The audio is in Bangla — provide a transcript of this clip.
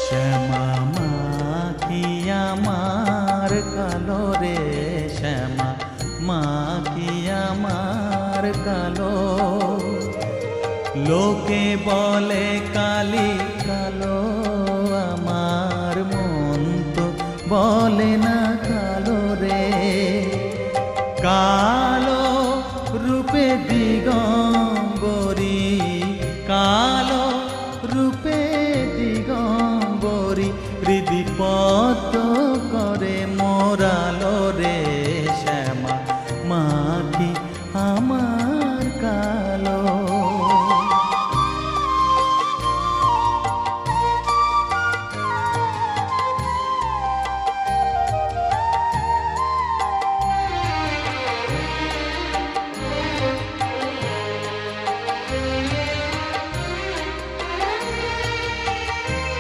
শ্যামা মা কি আমার কালো রে, শ্যামা মা কি আমার কালো। লোকে বলে কালি কালো, আমার মন তো বলে না কালো রে। কালো রূপে দিগম্বরী, কালো রূপে দিগম্বরী, হৃদি পদ্ম